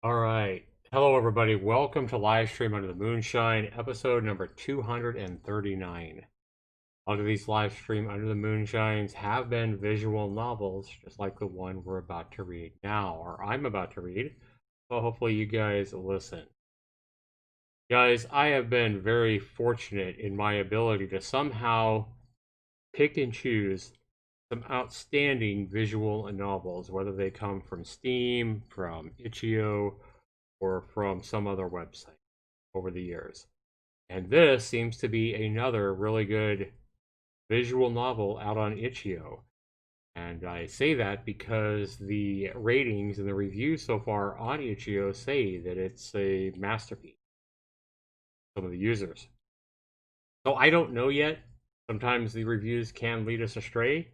All right. Hello, everybody. Welcome to LiveStream Under the Moonshine, episode number 239. All of these LiveStream Under the Moonshines have been visual novels, just like the one we're about to read now, or I'm about to read. So hopefully you guys listen. Guys, I have been very fortunate in my ability to somehow pick and choose some outstanding visual novels, whether they come from Steam, from Itch.io, or from some other website over the years. And this seems to be another really good visual novel out on Itch.io. And I say that because the ratings and the reviews so far on Itch.io say that it's a masterpiece. Some of the users. So I don't know yet. Sometimes the reviews can lead us astray.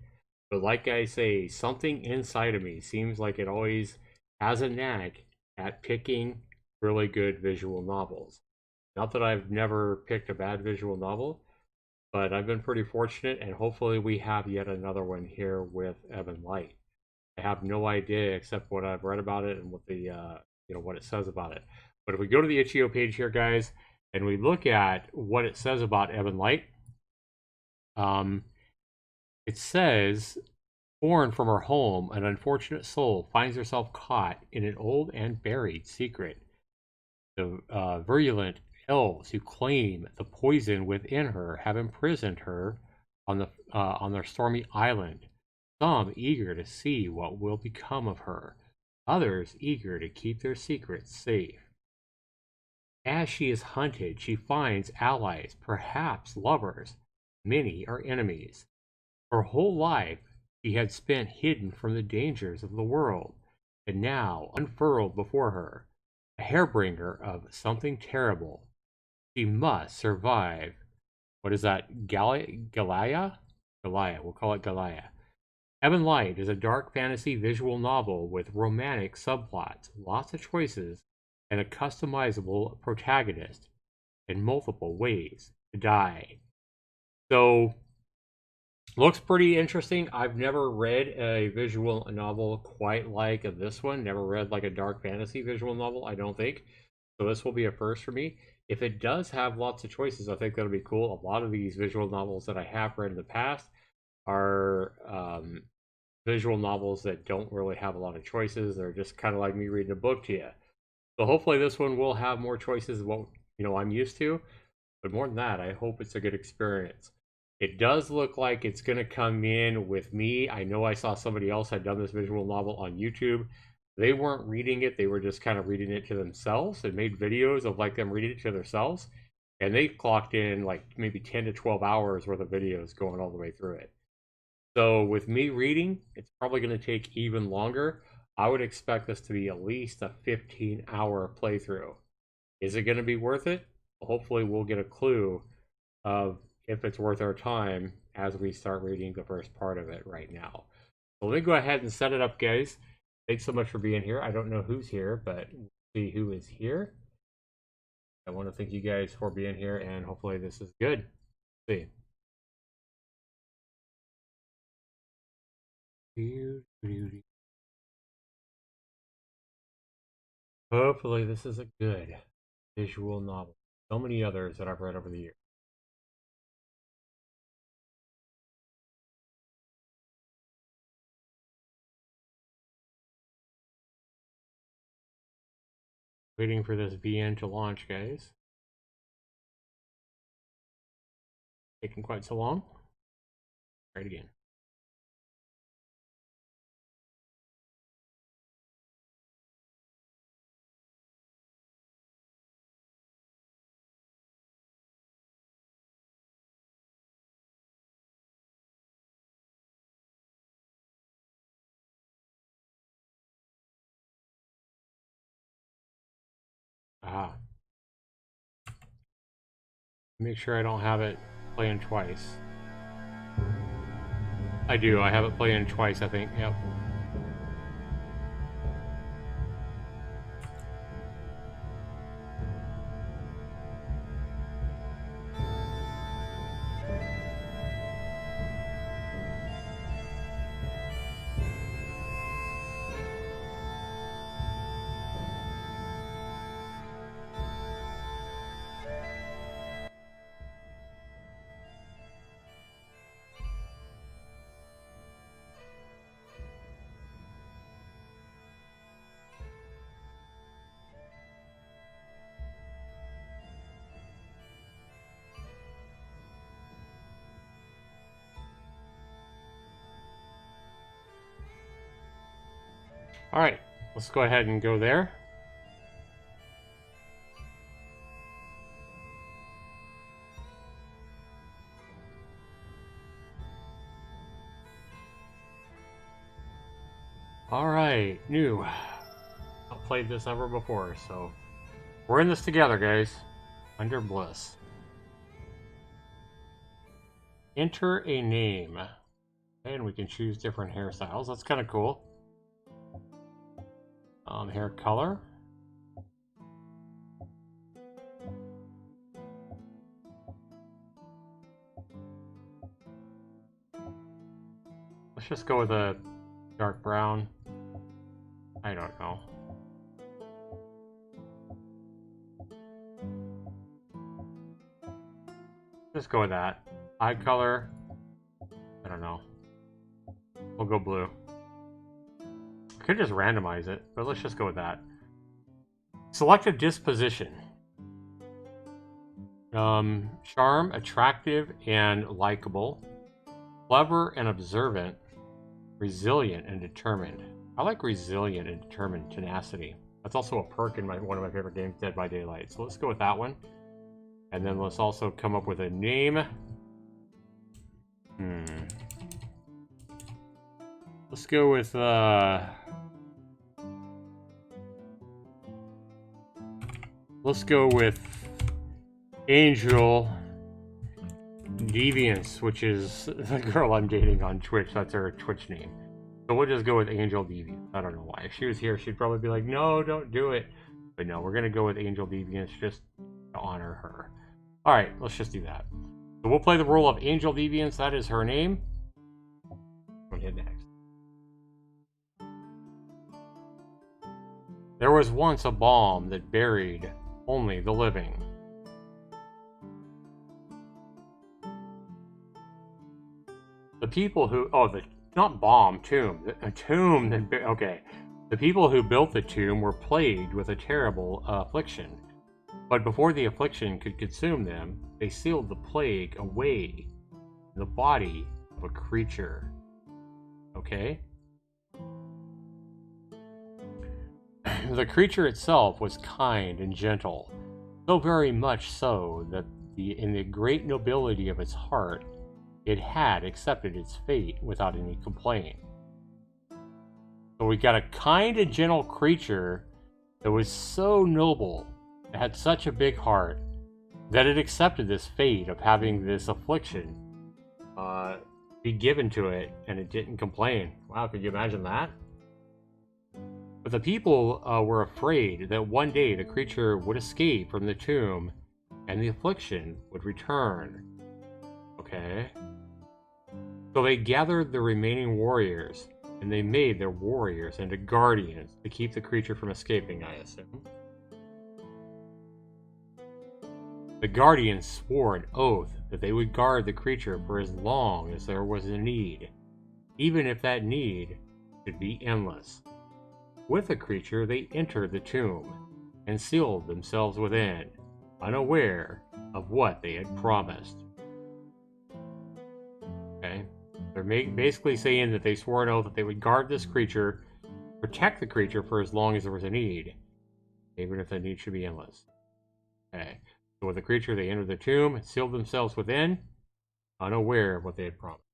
But like I say, something inside of me seems like it always has a knack at picking really good visual novels. Not that I've never picked a bad visual novel, but I've been pretty fortunate, and hopefully we have yet another one here with Ebon Light. I have no idea except what I've read about it and what the what it says about it. But if we go to the Itch.io page here, guys, and we look at what it says about Ebon Light, it says, born from her home, an unfortunate soul finds herself caught in an old and buried secret. The virulent elves who claim the poison within her have imprisoned her on their stormy island. Some eager to see what will become of her, others eager to keep their secrets safe. As she is hunted, she finds allies, perhaps lovers. Many are enemies. Her whole life she had spent hidden from the dangers of the world, and now unfurled before her, a harbinger of something terrible. She must survive. What is that? Galia? Galia. We'll call it Galia. Ebon Light is a dark fantasy visual novel with romantic subplots, lots of choices, and a customizable protagonist, and multiple ways to die. So, looks pretty interesting. I've never read a visual novel quite like this one. Never read like a dark fantasy visual novel, I don't think. So this will be a first for me. If it does have lots of choices, I think that'll be cool. A lot of these visual novels that I have read in the past are visual novels that don't really have a lot of choices. They're just kind of like me reading a book to you. So hopefully this one will have more choices than what I'm used to. But more than that, I hope it's a good experience. It does look like it's going to come in with me. I know I saw somebody else had done this visual novel on YouTube. They weren't reading it. They were just kind of reading it to themselves and made videos of like them reading it to themselves. And they clocked in like maybe 10 to 12 hours worth of videos going all the way through it. So with me reading, it's probably going to take even longer. I would expect this to be at least a 15-hour playthrough. Is it going to be worth it? Hopefully we'll get a clue of if it's worth our time as we start reading the first part of it right now. So let me go ahead and set it up, guys. Thanks so much for being here. I don't know who's here, but we'll see who is here. I want to thank you guys for being here, and hopefully this is good. Let's see. Hopefully this is a good visual novel. So many others that I've read over the years. Waiting for this VN to launch, guys. Taking quite so long. Try it again. Ah. Make sure I don't have it playing twice. I do. I have it playing twice, I think. Yep. Alright, let's go ahead and go there. Alright, new. I've played this ever before, so we're in this together, guys. Under bliss. Enter a name. And we can choose different hairstyles. That's kind of cool. Hair color. Let's just go with a dark brown. I don't know. Just go with that. Eye color. I don't know. We'll go blue. I could just randomize it, but let's just go with that. Select a disposition. Charm, attractive, and likable. Clever and observant. Resilient and determined. I like resilient and determined. Tenacity. That's also a perk in one of my favorite games, Dead by Daylight. So let's go with that one. And then let's also come up with a name. Let's go with, let's go with Angel Deviance, which is the girl I'm dating on Twitch. That's her Twitch name. So we'll just go with Angel Deviance. I don't know why. If she was here, she'd probably be like, no, don't do it. But no, we're going to go with Angel Deviance just to honor her. Alright, let's just do that. So we'll play the role of Angel Deviance. That is her name. We'll hit next. There was once a balm that buried only the living. The people who... Oh, not bomb, tomb. A tomb that... Okay. The people who built the tomb were plagued with a terrible affliction. But before the affliction could consume them, they sealed the plague away in the body of a creature. Okay? The creature itself was kind and gentle, so very much so that in the great nobility of its heart, it had accepted its fate without any complaint. So we got a kind and gentle creature that was so noble, it had such a big heart, that it accepted this fate of having this affliction be given to it, and it didn't complain. Wow, could you imagine that? But the people were afraid that one day the creature would escape from the tomb, and the affliction would return. Okay. So they gathered the remaining warriors, and they made their warriors into guardians to keep the creature from escaping, I assume. The guardians swore an oath that they would guard the creature for as long as there was a need, even if that need should be endless. With the creature, they entered the tomb and sealed themselves within, unaware of what they had promised. Okay? They're basically saying that they swore an oath that they would guard this creature, protect the creature for as long as there was a need, even if the need should be endless. Okay. So with the creature, they entered the tomb and sealed themselves within, unaware of what they had promised.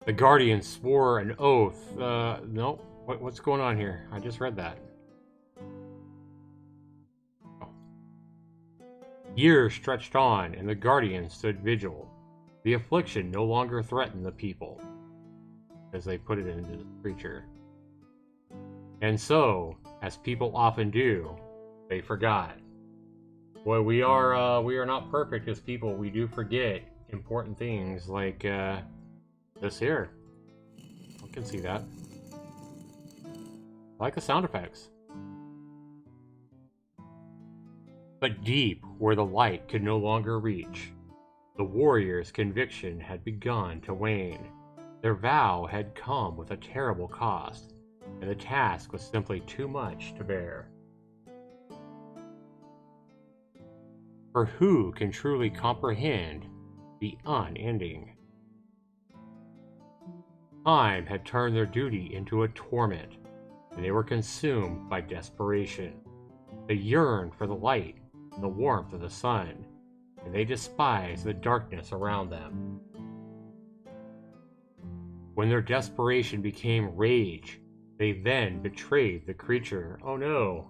The guardians swore an oath. No. What's going on here? I just read that. Oh. Years stretched on, and the guardians stood vigil. The affliction no longer threatened the people, as they put it into the creature. And so, as people often do, they forgot. Boy, we are not perfect as people. We do forget important things like this here. I can see that. I like the sound effects. But deep where the light could no longer reach, the warriors' conviction had begun to wane. Their vow had come with a terrible cost, and the task was simply too much to bear. For who can truly comprehend the unending? Time had turned their duty into a torment, and they were consumed by desperation. They yearned for the light and the warmth of the sun, and they despised the darkness around them. When their desperation became rage, they then betrayed the creature. Oh no.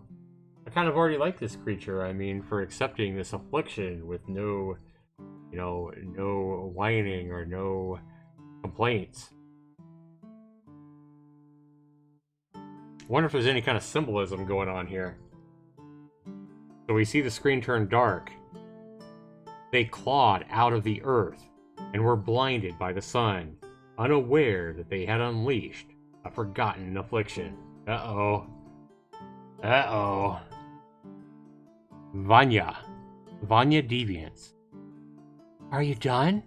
I kind of already like this creature, I mean, for accepting this affliction with no, no whining or no complaints. Wonder if there's any kind of symbolism going on here. So we see the screen turn dark. They clawed out of the earth and were blinded by the sun, unaware that they had unleashed a forgotten affliction. Uh-oh. Uh-oh. Vanya Deviants. Are you done?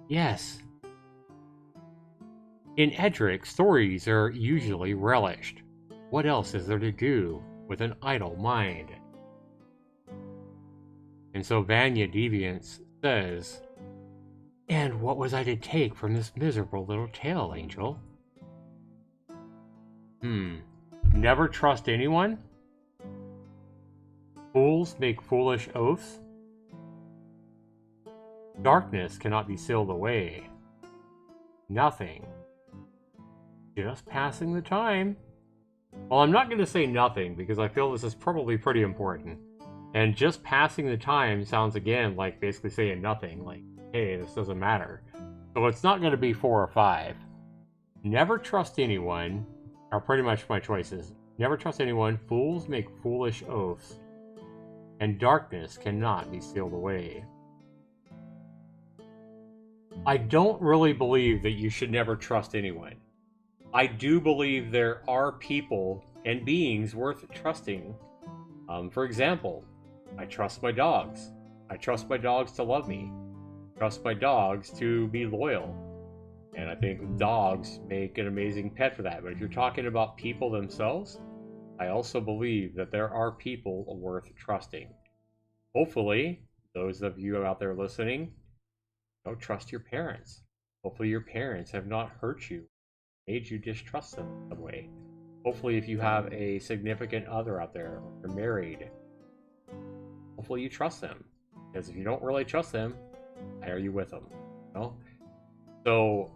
Yes. In Edric, stories are usually relished. What else is there to do with an idle mind? And so Vanya Deviants says, and what was I to take from this miserable little tale, Angel? Never trust anyone? Fools make foolish oaths? Darkness cannot be sealed away. Nothing. Just passing the time. Well, I'm not going to say nothing because I feel this is probably pretty important. And just passing the time sounds again like basically saying nothing. Like, hey, this doesn't matter. So it's not going to be 4 or 5. Never trust anyone are pretty much my choices. Never trust anyone. Fools make foolish oaths. And darkness cannot be sealed away. I don't really believe that you should never trust anyone. I do believe there are people and beings worth trusting. For example, I trust my dogs. I trust my dogs to love me. I trust my dogs to be loyal. And I think dogs make an amazing pet for that. But if you're talking about people themselves, I also believe that there are people worth trusting. Hopefully, those of you out there listening, don't trust your parents. Hopefully your parents have not hurt you, made you distrust them in some way. Hopefully if you have a significant other out there, or you're married, hopefully you trust them. Because if you don't really trust them, why are you with them? You know? So,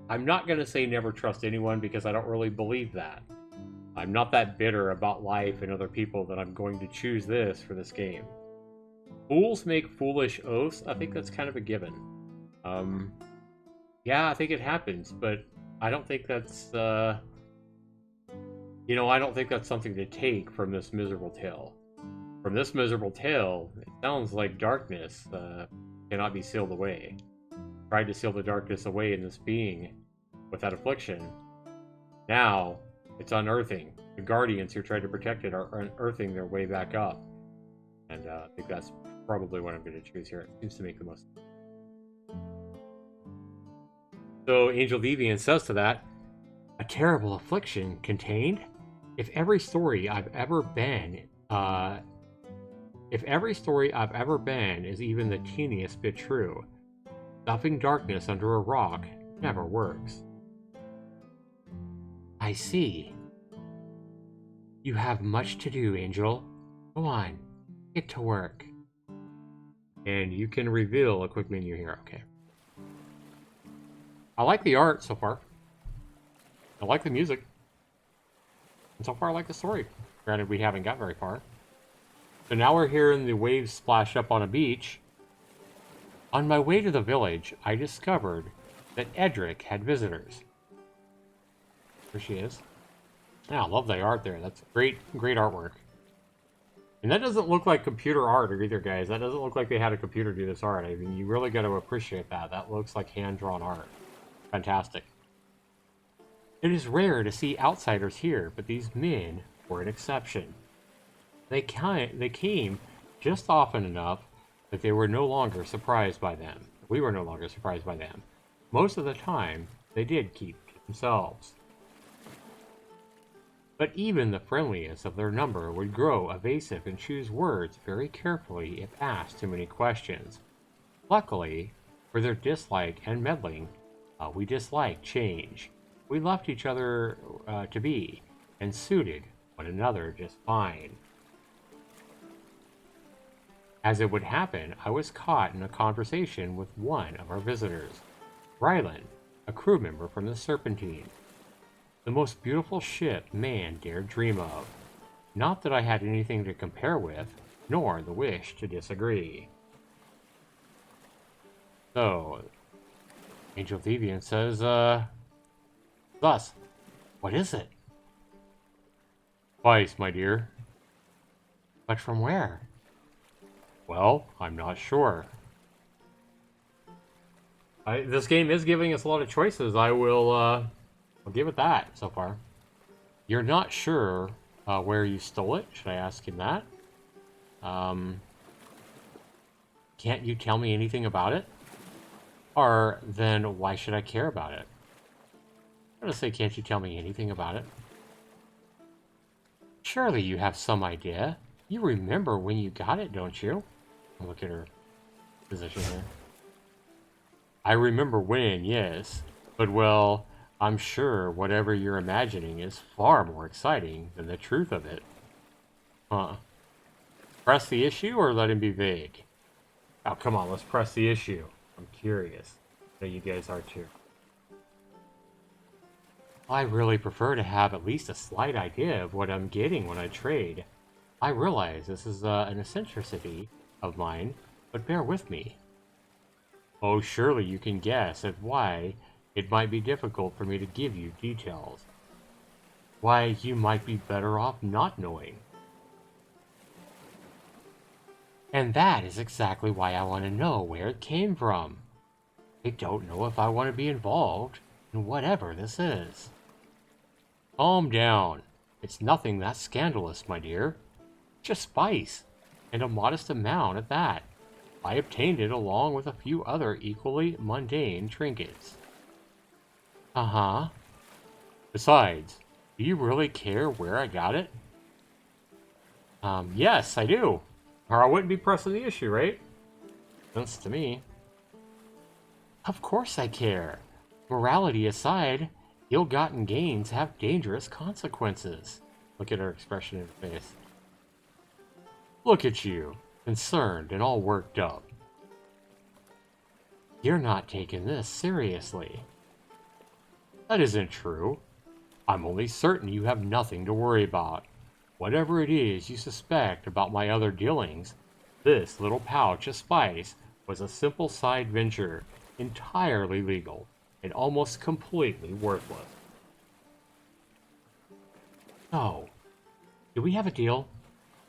I'm not going to say never trust anyone because I don't really believe that. I'm not that bitter about life and other people that I'm going to choose this for this game. Fools make foolish oaths. I think that's kind of a given. Yeah, I think it happens, but I don't think that's, I don't think that's something to take from this miserable tale. From this miserable tale, it sounds like darkness cannot be sealed away. Tried to seal the darkness away in this being with that affliction. Now, it's unearthing. The guardians who tried to protect it are unearthing their way back up. And I think that's probably what I'm going to choose here. It seems to make the most sense. So Angel Deviant says to that, a terrible affliction contained? If every story I've ever been is even the teeniest bit true, stuffing darkness under a rock never works. I see. You have much to do, Angel. Go on, get to work. And you can reveal a quick menu here, okay. I like the art so far. I like the music. And so far I like the story. Granted, we haven't got very far. So now we're hearing the waves splash up on a beach. On my way to the village, I discovered that Edric had visitors. There she is. Yeah, I love the art there. That's great, great artwork. And that doesn't look like computer art either, guys. That doesn't look like they had a computer do this art. I mean, you really got to appreciate that. That looks like hand-drawn art. Fantastic. It is rare to see outsiders here, but these men were an exception. They came just often enough that they were no longer surprised by them. We were no longer surprised by them. Most of the time, they did keep to themselves. But even the friendliest of their number would grow evasive and choose words very carefully if asked too many questions. Luckily, for their dislike and meddling, We disliked change. We left each other to be, and suited one another just fine. As it would happen, I was caught in a conversation with one of our visitors, Ryland, a crew member from the Serpentine. The most beautiful ship man dared dream of. Not that I had anything to compare with, nor the wish to disagree. So, Angel Deviant says, thus, what is it? Spice, my dear. But from where? Well, I'm not sure. This game is giving us a lot of choices. I'll give it that so far. You're not sure where you stole it? Should I ask him that? Can't you tell me anything about it? Or then why should I care about it? I'm gonna say, can't you tell me anything about it? Surely you have some idea. You remember when you got it, don't you? Look at her position here. I remember when, yes. But, well, I'm sure whatever you're imagining is far more exciting than the truth of it. Huh. Press the issue or let him be vague? Oh, come on, let's press the issue. I'm curious. I know you guys are too. I really prefer to have at least a slight idea of what I'm getting when I trade. I realize this is an eccentricity of mine, but bear with me. Oh, surely you can guess at why it might be difficult for me to give you details. Why you might be better off not knowing. And that is exactly why I want to know where it came from. I don't know if I want to be involved in whatever this is. Calm down. It's nothing that scandalous, my dear. Just spice, and a modest amount at that. I obtained it along with a few other equally mundane trinkets. Uh-huh. Besides, do you really care where I got it? Yes, I do. Or I wouldn't be pressing the issue, right? Sense to me. Of course I care. Morality aside, ill-gotten gains have dangerous consequences. Look at her expression in her face. Look at you, concerned and all worked up. You're not taking this seriously. That isn't true. I'm only certain you have nothing to worry about. Whatever it is you suspect about my other dealings, this little pouch of spice was a simple side venture, entirely legal, and almost completely worthless. Oh, do we have a deal?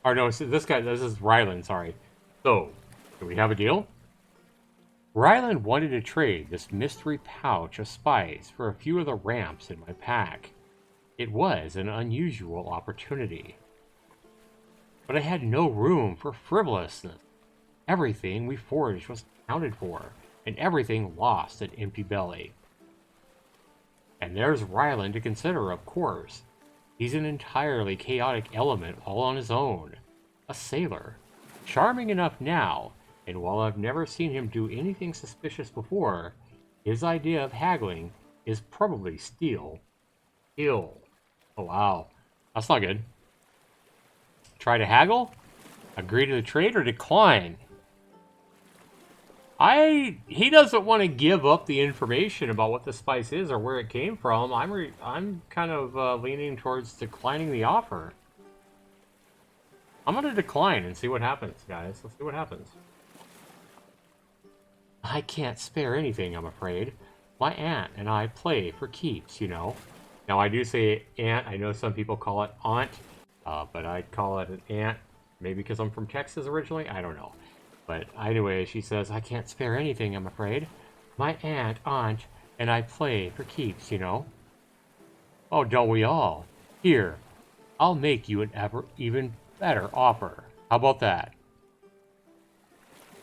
Or no, this is Ryland, sorry. So, do we have a deal? Ryland wanted to trade this mystery pouch of spice for a few of the ramps in my pack. It was an unusual opportunity. But I had no room for frivolousness. Everything we forged was accounted for, and everything lost an empty belly. And there's Ryland to consider, of course. He's an entirely chaotic element all on his own. A sailor. Charming enough now, and while I've never seen him do anything suspicious before, his idea of haggling is probably steal. Ill. Oh wow. That's not good. Try to haggle? Agree to the trade or decline? He doesn't want to give up the information about what the spice is or where it came from. I'm kind of leaning towards declining the offer. I'm going to decline and see what happens, guys. Let's see what happens. I can't spare anything, I'm afraid. My aunt and I play for keeps, you know. Now, I do say aunt. I know some people call it aunt, but I call it an aunt. Maybe because I'm from Texas originally? I don't know. But anyway, she says, I can't spare anything, I'm afraid. My aunt, and I play for keeps, you know. Oh, don't we all? Here, I'll make you an even better offer. How about that?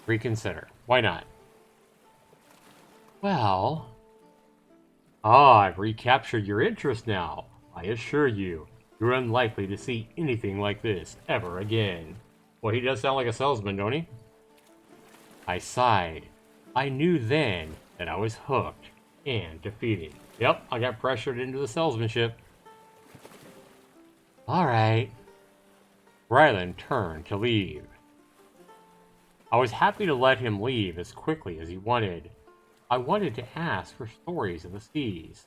Reconsider. Why not? Well... I've recaptured your interest now. I assure you, you're unlikely to see anything like this ever again. Well, he does sound like a salesman, don't he? I sighed. I knew then that I was hooked. and defeated. Yep, I got pressured into the salesmanship. Alright. Rylan turned to leave. I was happy to let him leave as quickly as he wanted. I wanted to ask for stories of the seas.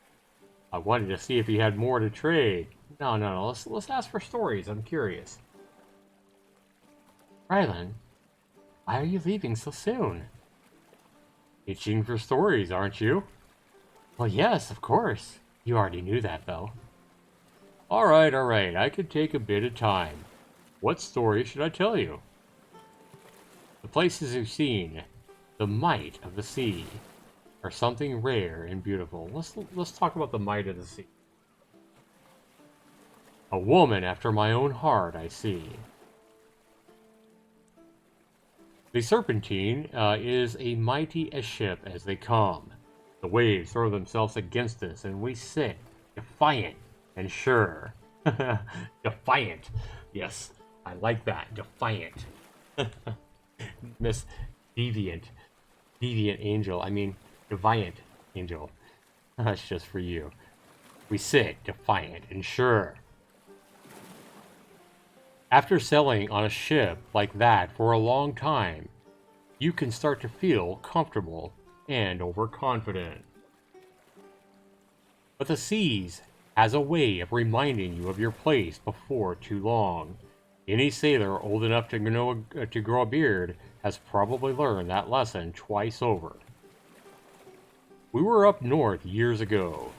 I wanted to see if he had more to trade. No. Let's ask for stories. I'm curious. Rylan, why are you leaving so soon? Itching for stories, aren't you? Well, yes, of course. You already knew that, though. Alright. I could take a bit of time. What story should I tell you? The places you've seen, the might of the sea, are something rare and beautiful. Let's talk about the might of the sea. A woman after my own heart, I see. The Serpentine is a mighty a ship as they come. The waves throw themselves against us, and we sit, defiant and sure. Defiant. Yes, I like that. Defiant. Miss Deviant. Deviant Angel. I mean, Deviant Angel. That's just for you. We sit, defiant and sure. After sailing on a ship like that for a long time, you can start to feel comfortable and overconfident. But the seas has a way of reminding you of your place before too long. Any sailor old enough to grow a beard has probably learned that lesson twice over. We were up north years ago,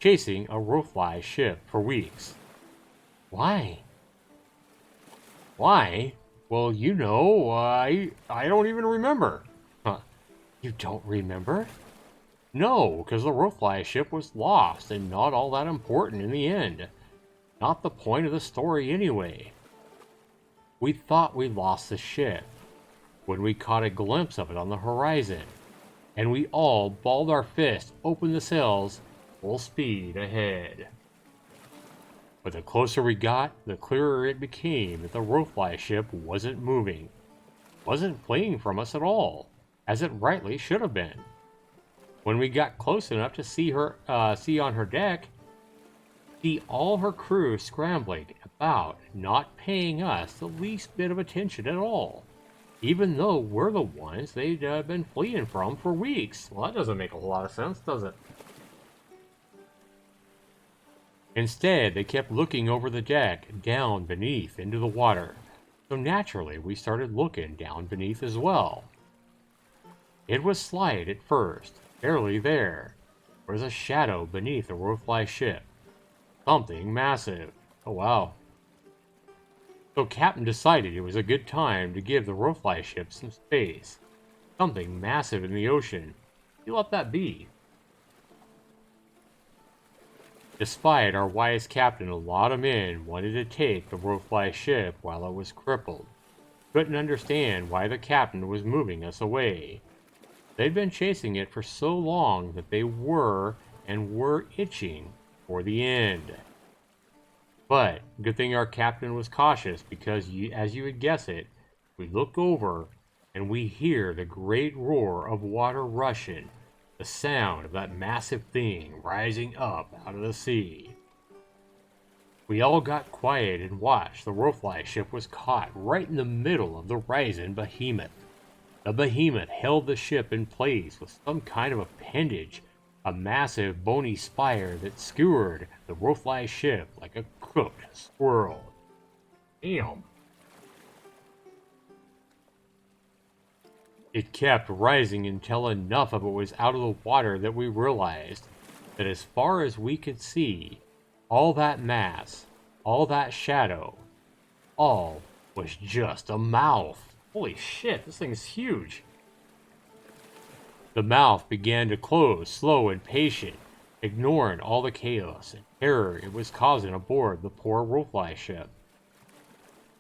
chasing a Rothfly ship for weeks. Why? Why? Well, you know, I don't even remember. Huh. You don't remember? No, because the Rothfly ship was lost and not all that important in the end. Not the point of the story anyway. We thought we lost the ship when we caught a glimpse of it on the horizon, and we all balled our fists, opened the sails, full speed ahead. But the closer we got, the clearer it became that the Rothfly ship wasn't moving, wasn't fleeing from us at all, as it rightly should have been. When we got close enough to see on her deck, see all her crew scrambling about, not paying us the least bit of attention at all, even though we're the ones they'd been fleeing from for weeks. Well, that doesn't make a whole lot of sense, does it? Instead, they kept looking over the deck, down beneath into the water. So naturally, we started looking down beneath as well. It was slight at first, barely there. There was a shadow beneath the Rothfly ship. Something massive. Oh wow. So Captain decided it was a good time to give the Rothfly ship some space. Something massive in the ocean. He let that be. Despite our wise captain, a lot of men wanted to take the Rothfly ship while it was crippled. Couldn't understand why the captain was moving us away. They'd been chasing it for so long that they were itching for the end. But good thing our captain was cautious, because as you would guess it, we look over and we hear the great roar of water rushing. The sound of that massive thing rising up out of the sea. We all got quiet and watched. The Rothfly ship was caught right in the middle of the rising behemoth. The behemoth held the ship in place with some kind of appendage, a massive bony spire that skewered the Rothfly ship like a cooked squirrel. Damn. It kept rising until enough of it was out of the water that we realized that as far as we could see, all that mass, all that shadow, all was just a mouth. Holy shit, this thing's huge. The mouth began to close, slow and patient, ignoring all the chaos and terror it was causing aboard the poor Rothfly ship.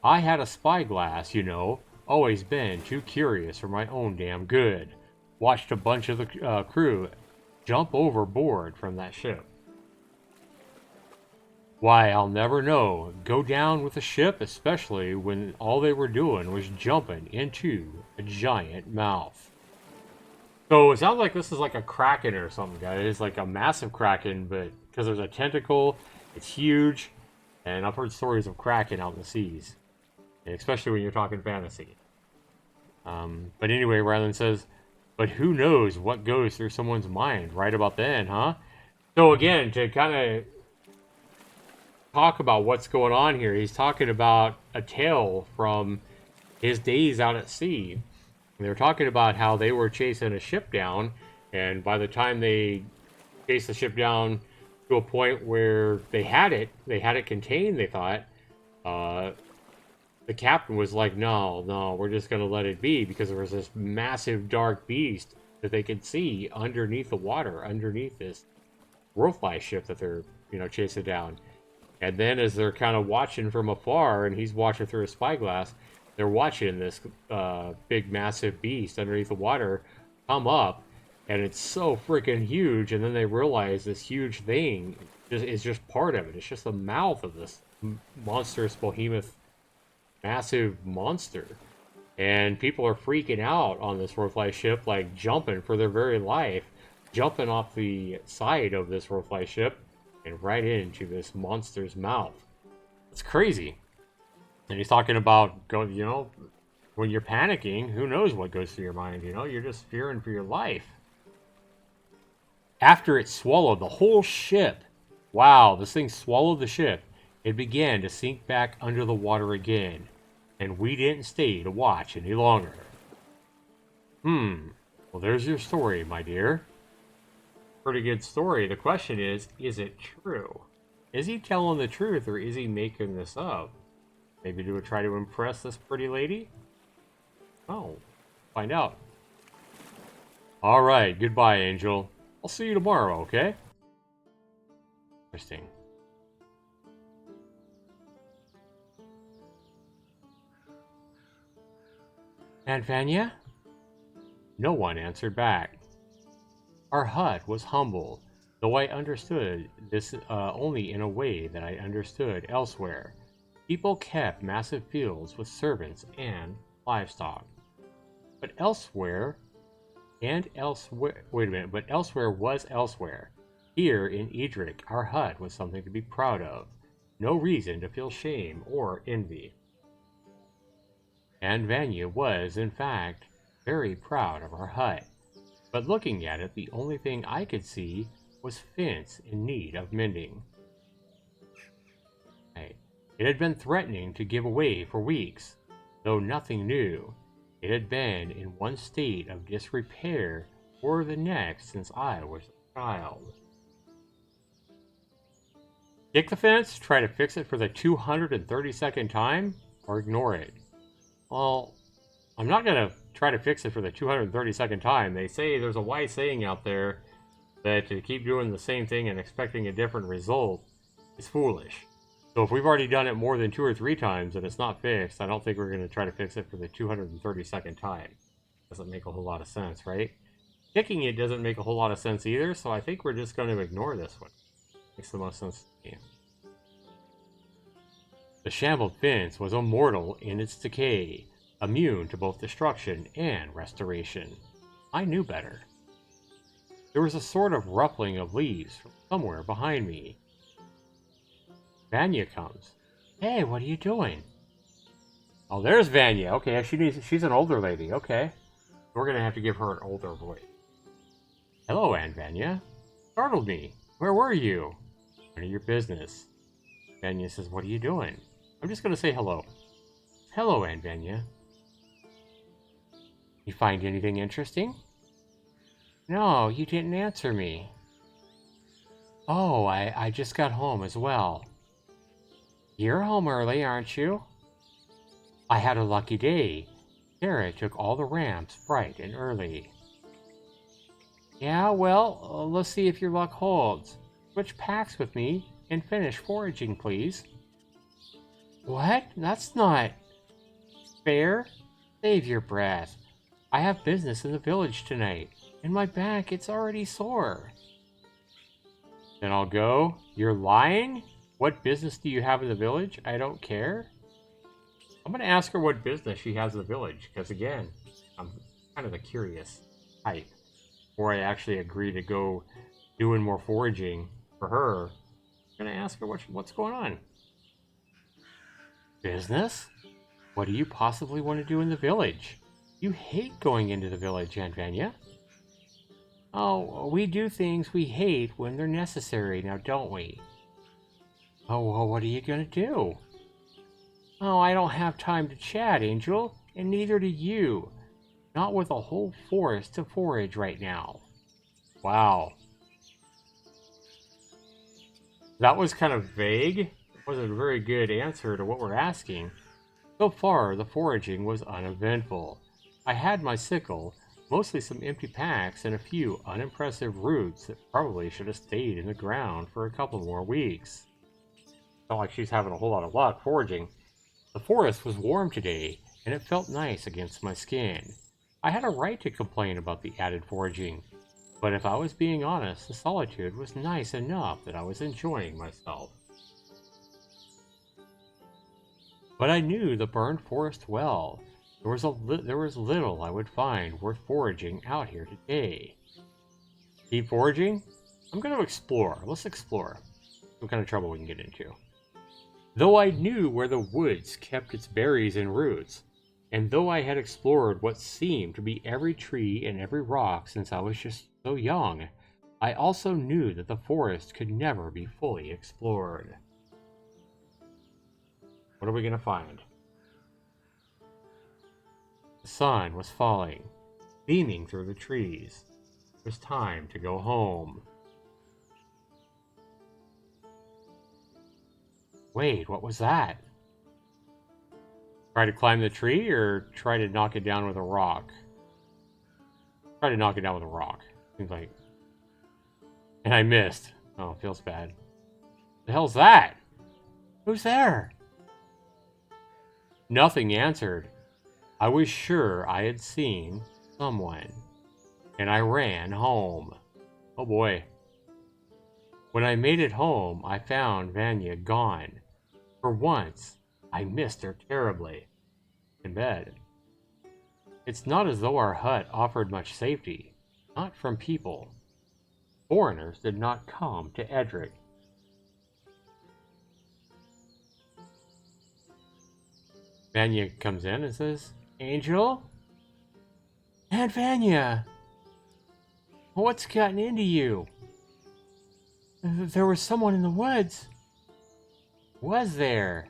I had a spyglass, you know. Always been too curious for my own damn good. Watched a bunch of the crew jump overboard from that ship. Why, I'll never know. Go down with the ship, especially when all they were doing was jumping into a giant mouth. So it sounds like this is like a kraken or something, guys. Like a massive kraken, but because there's a tentacle, it's huge. And I've heard stories of kraken out in the seas, especially when you're talking fantasy. But anyway, Rylan says, but who knows what goes through someone's mind right about then, huh? So again, to kind of talk about what's going on here, he's talking about a tale from his days out at sea. They're talking about how they were chasing a ship down, and by the time they chased the ship down to a point where they had it contained, they thought, the captain was like, no, we're just going to let it be, because there was this massive dark beast that they could see underneath the water, underneath this worldfly ship that they're, chasing down. And then as they're kind of watching from afar, and he's watching through a spyglass, they're watching this big, massive beast underneath the water come up, and it's so freaking huge. And then they realize this huge thing is just part of it. It's just the mouth of this monstrous behemoth, massive monster. And people are freaking out on this worldfly ship, like jumping for their very life, jumping off the side of this worldfly ship and right into this monster's mouth. It's crazy. And he's talking about going, when you're panicking, who knows what goes through your mind, you're just fearing for your life. After it swallowed the whole ship, wow, this thing swallowed the ship, it began to sink back under the water again, and we didn't stay to watch any longer. Well, there's your story, my dear. Pretty good story. The question is it true? Is he telling the truth, or is he making this up? Maybe to try to impress this pretty lady? Oh, find out. Alright, goodbye, Angel. I'll see you tomorrow, okay? Interesting. Aunt Vanya? No one answered back. Our hut was humble, though I understood this only in a way that I understood elsewhere. People kept massive fields with servants and livestock. But elsewhere was elsewhere. Here in Edric, our hut was something to be proud of. No reason to feel shame or envy. And Vanya was, in fact, very proud of our hut. But looking at it, the only thing I could see was fence in need of mending. It had been threatening to give away for weeks, though nothing new. It had been in one state of disrepair or the next since I was a child. Kick the fence, try to fix it for the 232nd time, or ignore it? Well, I'm not going to try to fix it for the 232nd time. They say there's a wise saying out there that to keep doing the same thing and expecting a different result is foolish. So if we've already done it more than 2 or 3 times and it's not fixed, I don't think we're going to try to fix it for the 232nd time. Doesn't make a whole lot of sense, right? Kicking it doesn't make a whole lot of sense either, so I think we're just going to ignore this one. Makes the most sense to me. The shambled fence was immortal in its decay, immune to both destruction and restoration. I knew better. There was a sort of ruffling of leaves from somewhere behind me. Vanya comes. Hey, what are you doing? Oh, there's Vanya. Okay, she's an older lady. Okay. We're going to have to give her an older voice. Hello, Aunt Vanya. Startled me. Where were you? None of your business. Vanya says, what are you doing? I'm just going to say hello. Hello, Aunt Vanya. You find anything interesting? No, you didn't answer me. Oh, I just got home as well. You're home early, aren't you? I had a lucky day. Sarah took all the ramps bright and early. Yeah, well, let's see if your luck holds. Switch packs with me and finish foraging, please. What? That's not fair. Save your breath. I have business in the village tonight, and my back, it's already sore. Then I'll go. You're lying? What business do you have in the village? I don't care. I'm going to ask her what business she has in the village, because again, I'm kind of a curious type. before I actually agree to go doing more foraging for her, I'm gonna ask her what's going on. Business? What do you possibly want to do in the village? You hate going into the village, Aunt Vanya. Oh, we do things we hate when they're necessary, now don't we? Oh, well, what are you gonna do? Oh, I don't have time to chat, Angel, and neither do you. Not with a whole forest to forage right now. Wow. That was kind of vague. It wasn't a very good answer to what we're asking. So far, the foraging was uneventful. I had my sickle, mostly some empty packs and a few unimpressive roots that probably should have stayed in the ground for a couple more weeks. Not like she's having a whole lot of luck foraging. The forest was warm today, and it felt nice against my skin. I had a right to complain about the added foraging, but if I was being honest, the solitude was nice enough that I was enjoying myself. But I knew the burned forest well. There was little I would find worth foraging out here today. Keep foraging? I'm going to explore. Let's explore. What kind of trouble we can get into. Though I knew where the woods kept its berries and roots, and though I had explored what seemed to be every tree and every rock since I was just so young, I also knew that the forest could never be fully explored. What are we going to find? The sun was falling, beaming through the trees. It was time to go home. Wait, what was that? Try to climb the tree or try to knock it down with a rock? Try to knock it down with a rock. Seems like... And I missed. Oh, it feels bad. The hell's that? Who's there? Nothing answered. I was sure I had seen someone. And I ran home. Oh boy. When I made it home, I found Vanya gone. For once, I missed her terribly. In bed. It's not as though our hut offered much safety. Not from people. Foreigners did not come to Edric. Vanya comes in and says, Angel? Aunt Vanya! What's gotten into you? There was someone in the woods. Was there?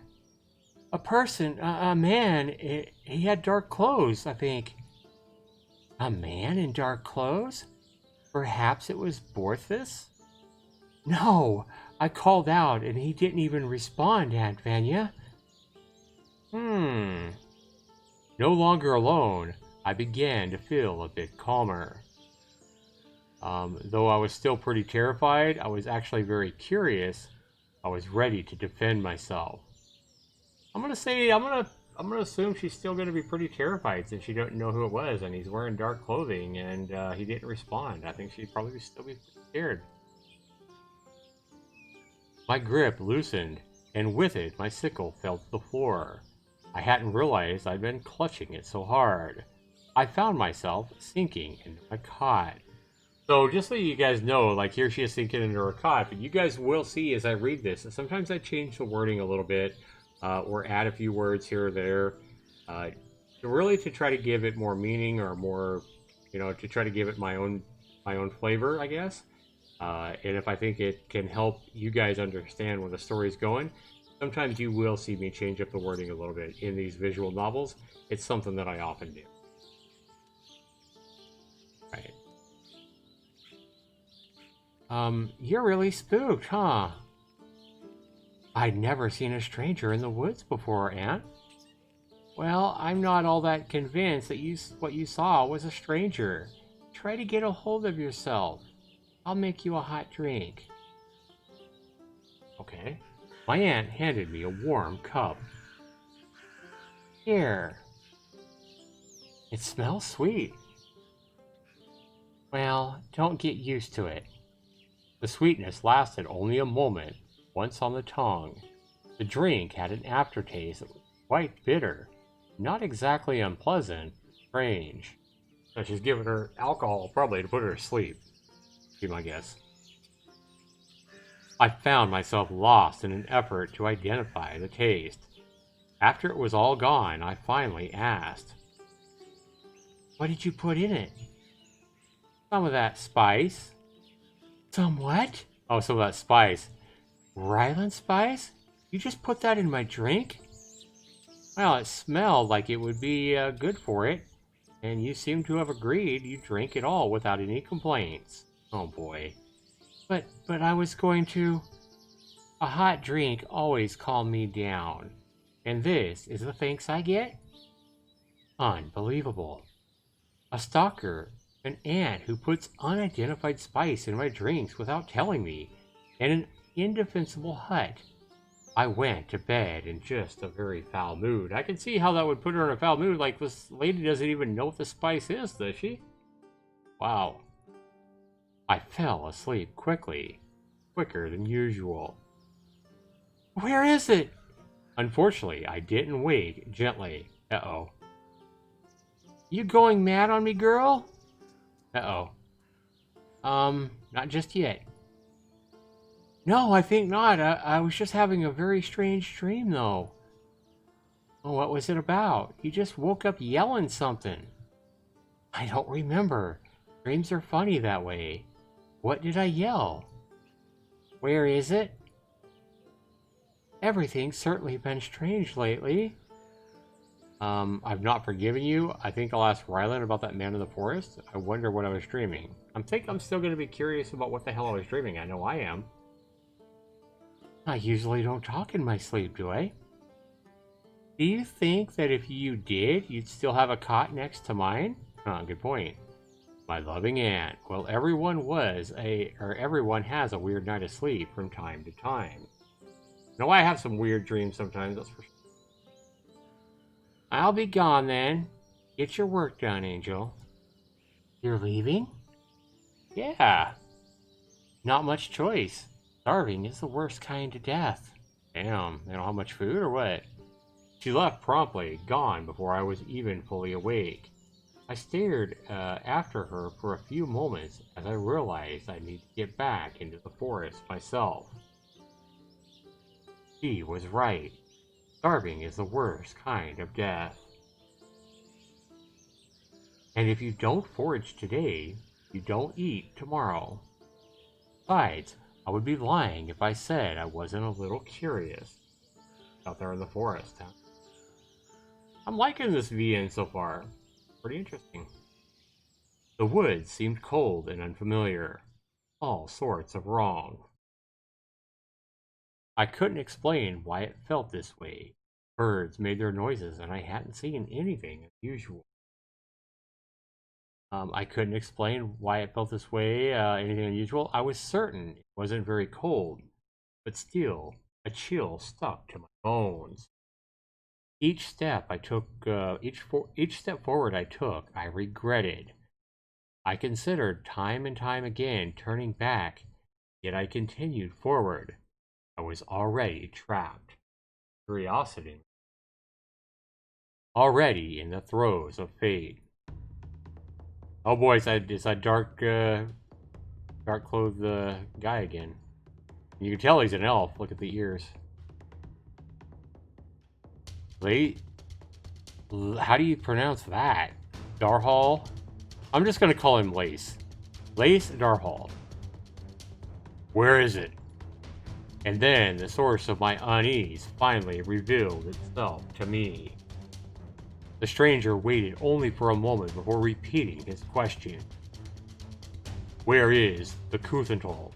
A person, a man. He had dark clothes, I think. A man in dark clothes? Perhaps it was Borthus? No, I called out and he didn't even respond, Aunt Vanya. No longer alone, I began to feel a bit calmer. Though I was still pretty terrified, I was actually very curious. I was ready to defend myself. I'm gonna assume she's still gonna be pretty terrified since she don't know who it was and he's wearing dark clothing and he didn't respond. I think she'd probably still be scared. My grip loosened, and with it, my sickle fell to the floor. I hadn't realized I'd been clutching it so hard. I found myself sinking into my cot. So just so you guys know, like here she is sinking into her cot, but you guys will see as I read this, that sometimes I change the wording a little bit, or add a few words here or there, really to try to give it more meaning or more, to try to give it my own flavor, I guess. And if I think it can help you guys understand where the story's going, sometimes you will see me change up the wording a little bit in these visual novels. It's something that I often do. Right. You're really spooked, huh? I'd never seen a stranger in the woods before, Aunt. Well, I'm not all that convinced that what you saw was a stranger. Try to get a hold of yourself. I'll make you a hot drink. Okay. My aunt handed me a warm cup. Here. It smells sweet. Well, don't get used to it. The sweetness lasted only a moment, once on the tongue. The drink had an aftertaste that was quite bitter, not exactly unpleasant, strange. So she's giving her alcohol, probably to put her to sleep. Be my guess. I found myself lost in an effort to identify the taste. After it was all gone, I finally asked, "What did you put in it?" "Some of that spice." "Some what?" "Oh, some of that spice." "Ryland spice? You just put that in my drink?" "Well, it smelled like it would be good for it, and you seem to have agreed you drank it all without any complaints." Oh boy. But I was going to... A hot drink always calmed me down. And this is the thanks I get? Unbelievable. A stalker, an ant who puts unidentified spice in my drinks without telling me, and an indefensible hut. I went to bed in just a very foul mood. I can see how that would put her in a foul mood. Like, this lady doesn't even know what the spice is, does she? Wow. I fell asleep quickly, quicker than usual. Where is it? Unfortunately, I didn't wake gently. Uh-oh. You going mad on me, girl? Uh-oh. Not just yet. No, I think not. I was just having a very strange dream, though. Oh, what was it about? You just woke up yelling something. I don't remember. Dreams are funny that way. What did I yell? Where is it? Everything's certainly been strange lately. I've not forgiven you. I think I'll ask Ryland about that man in the forest. I wonder what I was dreaming. I think I'm still going to be curious about what the hell I was dreaming. I know I am. I usually don't talk in my sleep, do I? Do you think that if you did, you'd still have a cot next to mine? Good point. My loving aunt. Well, everyone has a weird night of sleep from time to time. No, I have some weird dreams sometimes, that's for sure. I'll be gone then. Get your work done, Angel. You're leaving? Yeah. Not much choice. Starving is the worst kind of death. Damn, they don't have much food or what? She left promptly, gone before I was even fully awake. I stared after her for a few moments as I realized I need to get back into the forest myself. She was right. Starving is the worst kind of death. And if you don't forage today, you don't eat tomorrow. Besides, I would be lying if I said I wasn't a little curious. Out there in the forest, huh? I'm liking this VN so far. Pretty interesting. The woods seemed cold and unfamiliar. All sorts of wrong. I couldn't explain why it felt this way. Birds made their noises and I hadn't seen anything unusual. I couldn't explain why it felt this way, anything unusual. I was certain it wasn't very cold, but still, a chill stuck to my bones. Each step I took, each step forward I took, I regretted. I considered time and time again turning back, yet I continued forward. I was already trapped. Curiosity. Already in the throes of fate. Oh boy, it's that dark clothed guy again. You can tell he's an elf. Look at the ears. How do you pronounce that? Darhal? I'm just gonna call him Lace. Lace Darhal. Where is it? And then the source of my unease finally revealed itself to me. The stranger waited only for a moment before repeating his question. Where is the Kuthental?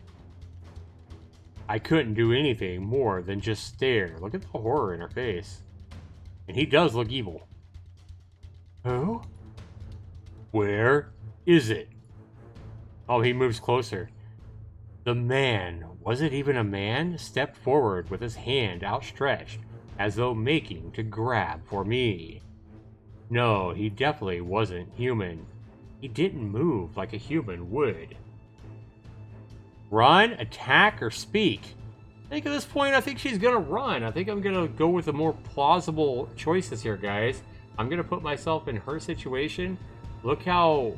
I couldn't do anything more than just stare. Look at the horror in her face. And he does look evil. Who? Where is it? Oh, he moves closer. The man, was it even a man, stepped forward with his hand outstretched, as though making to grab for me. No, he definitely wasn't human. He didn't move like a human would. Run, attack, or speak? I think at this point, I think she's gonna run. I think I'm gonna go with the more plausible choices here, guys. I'm gonna put myself in her situation. Look how,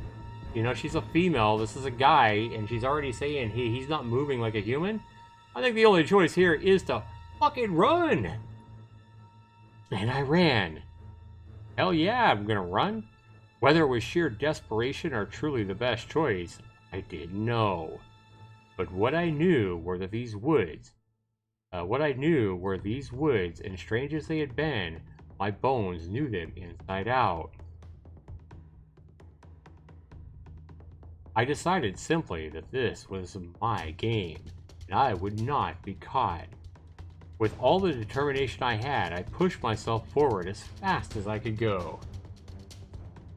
you know, she's a female, this is a guy, and she's already saying he's not moving like a human. I think the only choice here is to fucking run. And I ran. Hell yeah, I'm gonna run. Whether it was sheer desperation or truly the best choice, I didn't know. But what I knew were these woods, and strange as they had been, my bones knew them inside out. I decided simply that this was my game, and I would not be caught. With all the determination I had, I pushed myself forward as fast as I could go.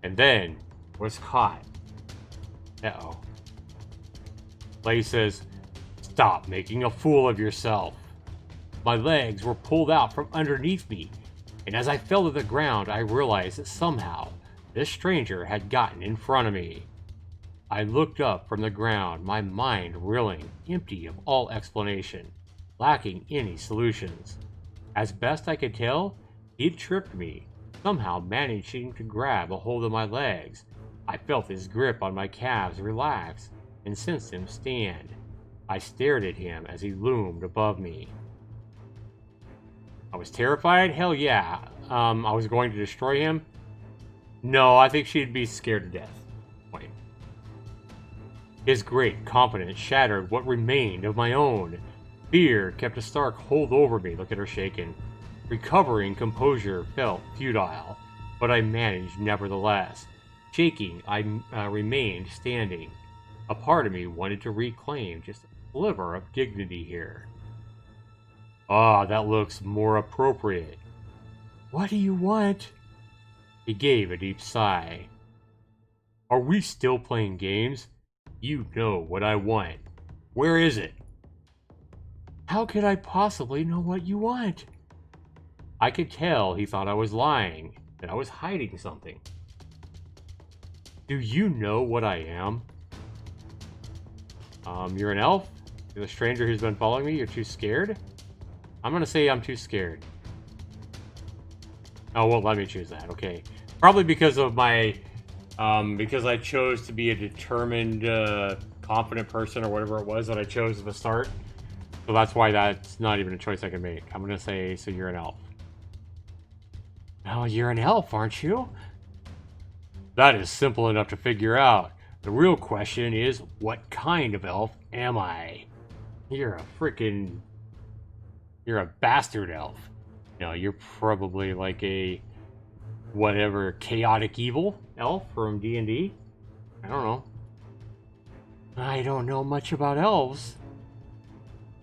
And then was caught. Uh-oh. Lay says, "Stop making a fool of yourself." My legs were pulled out from underneath me, and as I fell to the ground, I realized that somehow this stranger had gotten in front of me. I looked up from the ground, my mind reeling, empty of all explanation, lacking any solutions. As best I could tell, he'd tripped me, somehow managing to grab a hold of my legs. I felt his grip on my calves relax and sensed him stand. I stared at him as he loomed above me. I was terrified? Hell yeah. I was going to destroy him? No, I think she'd be scared to death. Wait. His great confidence shattered what remained of my own. Fear kept a stark hold over me. Look at her shaking. Recovering composure felt futile, but I managed nevertheless. Shaking, I remained standing. A part of me wanted to reclaim just a sliver of dignity here. Ah, that looks more appropriate. What do you want? He gave a deep sigh. Are we still playing games? You know what I want. Where is it? How could I possibly know what you want? I could tell he thought I was lying, that I was hiding something. Do you know what I am? You're an elf? You're the stranger who's been following me? You're too scared? I'm gonna say I'm too scared. Oh, well, let me choose that. Okay. Probably because of my... because I chose to be a determined, confident person or whatever it was that I chose at the start. So that's why that's not even a choice I can make. I'm gonna say, so you're an elf. Oh, you're an elf, aren't you? That is simple enough to figure out. The real question is, what kind of elf am I? You're a bastard elf. You know, you're probably like a whatever chaotic evil elf from D&D. I don't know. I don't know much about elves.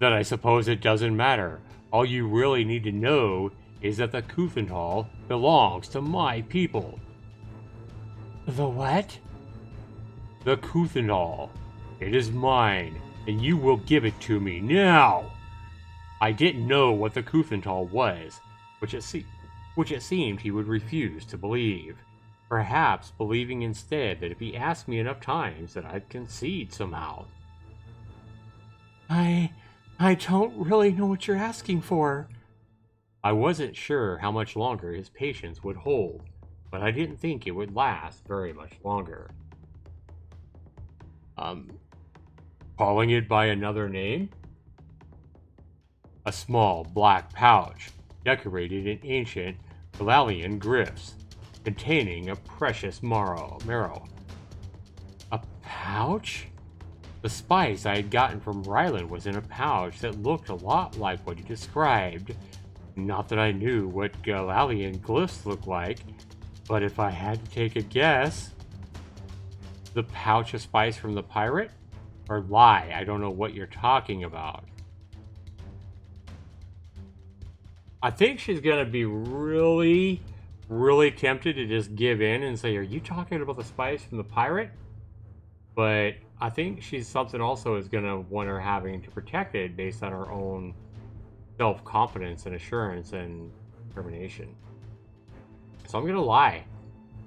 Then I suppose it doesn't matter. All you really need to know is that the Kuthenthal belongs to my people. The what? The Kuthenthal. It is mine, and you will give it to me now. I didn't know what the Kuthenthal was, which it seemed he would refuse to believe. Perhaps believing instead that if he asked me enough times that I'd concede somehow. I don't really know what you're asking for. I wasn't sure how much longer his patience would hold, but I didn't think it would last very much longer. Calling it by another name? A small black pouch, decorated in ancient Galalian glyphs, containing a precious marrow. A pouch? The spice I had gotten from Ryland was in a pouch that looked a lot like what he described. Not that I knew what Galalian glyphs looked like, but if I had to take a guess... The pouch of spice from the pirate? Or lie, I don't know what you're talking about. I think she's gonna be really tempted to just give in and say, are you talking about the spice from the pirate? But I think she's something also is gonna want her having to protect it based on her own self-confidence and assurance and determination. So I'm gonna lie.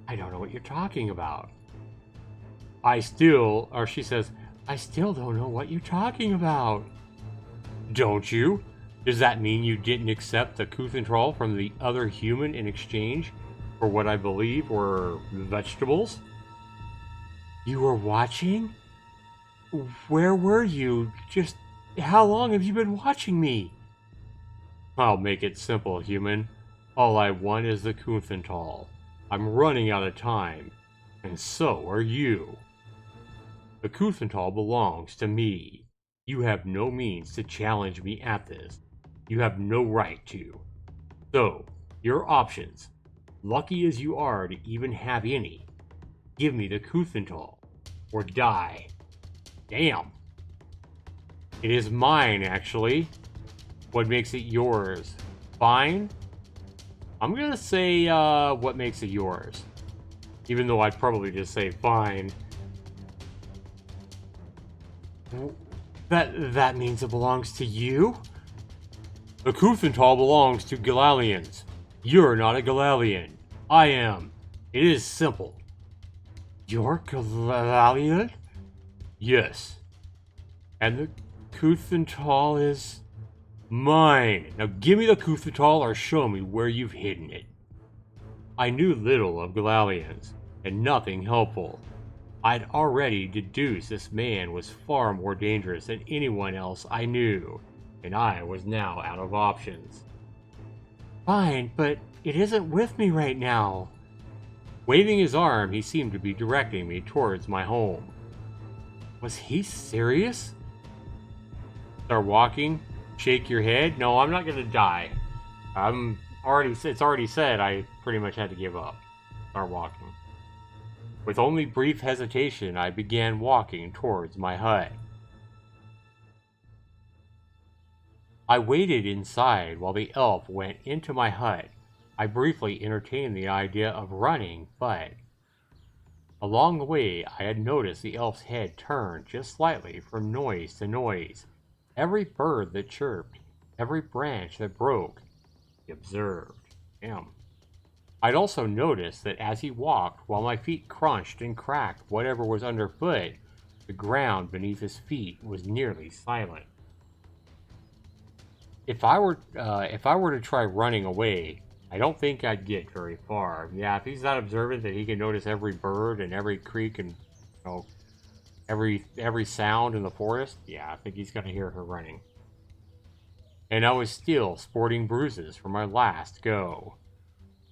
I don't know what you're talking about. She says, I still don't know what you're talking about. Don't you? Does that mean you didn't accept the Kuthenthal from the other human in exchange for what I believe were vegetables? You were watching? Where were you? Just how long have you been watching me? I'll make it simple, human. All I want is the Kufenthal. I'm running out of time, and so are you. The Kufenthal belongs to me. You have no means to challenge me at this. You have no right to. So, your options, lucky as you are to even have any, give me the Kufenthal, or die. Damn. It is mine, actually. What makes it yours? Fine? I'm gonna say, what makes it yours? Even though I'd probably just say fine. That means it belongs to you? The Kufenthal belongs to Galalians. You're not a Galalian. I am. It is simple. You're Galalian? Yes. And the Kufenthal is mine. Now give me the Kufenthal or show me where you've hidden it. I knew little of Galalians, and nothing helpful. I'd already deduced this man was far more dangerous than anyone else I knew, and I was now out of options. Fine, but it isn't with me right now. Waving his arm, he seemed to be directing me towards my home. Was he serious? Start walking, shake your head. No, I'm not gonna die. It's already said I pretty much had to give up. Start walking. With only brief hesitation, I began walking towards my hut. I waited inside while the elf went into my hut. I briefly entertained the idea of running, but along the way I had noticed the elf's head turn just slightly from noise to noise. Every bird that chirped, every branch that broke, he observed. Damn. I'd also noticed that as he walked, while my feet crunched and cracked whatever was underfoot, the ground beneath his feet was nearly silent. If I were to try running away, I don't think I'd get very far. Yeah, if he's that observant that he can notice every bird and every creek and every sound in the forest, yeah, I think he's gonna hear her running. And I was still sporting bruises from my last go.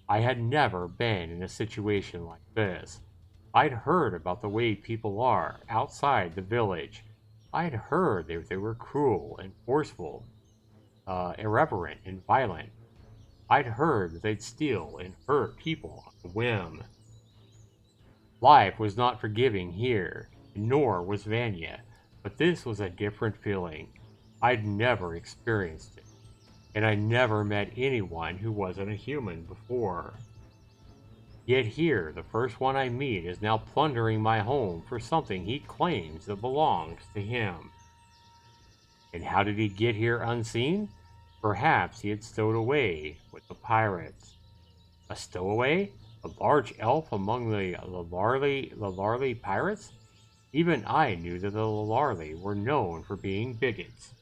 I had never been in a situation like this. I'd heard about the way people are outside the village. I'd heard that they were cruel and forceful, irreverent and violent. I'd heard that they'd steal and hurt people on a whim. Life was not forgiving here, nor was Vanya, but this was a different feeling. I'd never experienced it, and I never met anyone who wasn't a human before. Yet here, the first one I meet is now plundering my home for something he claims that belongs to him. And how did he get here unseen? Perhaps he had stowed away with the pirates. A stowaway? A large elf among the Lalarli pirates? Even I knew that the Lalarli were known for being bigots.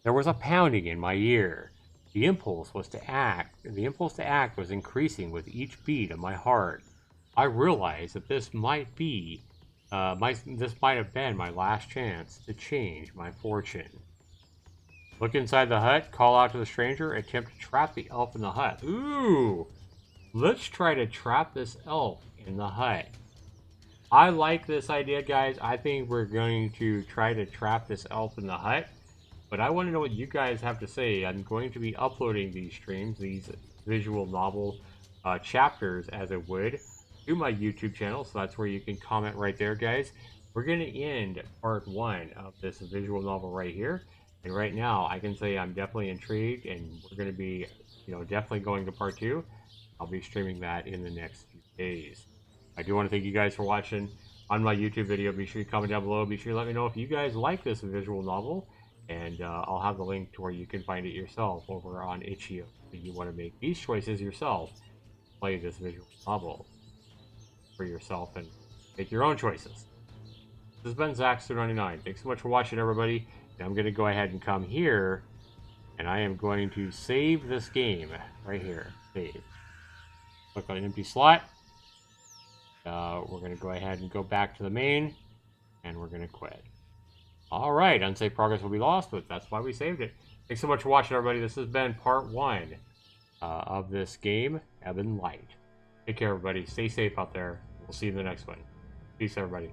There was a pounding in my ear. The impulse to act was increasing with each beat of my heart. I realized that this might have been my last chance to change my fortune. Look inside the hut, call out to the stranger, attempt to trap the elf in the hut. Ooh! Let's try to trap this elf in the hut. I like this idea, guys. I think we're going to try to trap this elf in the hut. But I want to know what you guys have to say. I'm going to be uploading these streams, these visual novel chapters, as it would, to my YouTube channel. So that's where you can comment right there, guys. We're going to end part 1 of this visual novel right here. And right now, I can say I'm definitely intrigued, and we're going to be, definitely going to part 2. I'll be streaming that in the next few days. I do want to thank you guys for watching on my YouTube video. Be sure you comment down below. Be sure you let me know if you guys like this visual novel. And I'll have the link to where you can find it yourself over on itch.io. If you want to make these choices yourself, play this visual novel for yourself and make your own choices. This has been Zaxtorian. Thanks so much for watching, everybody. Now I'm going to go ahead and come here, and I am going to save this game right here. Save. Click on an empty slot. We're going to go ahead and go back to the main, and we're going to quit. All right, unsafe progress will be lost, but that's why we saved it. Thanks so much for watching, everybody. This has been part 1 of this game, Ebon Light. Take care, everybody. Stay safe out there. We'll see you in the next one. Peace, everybody.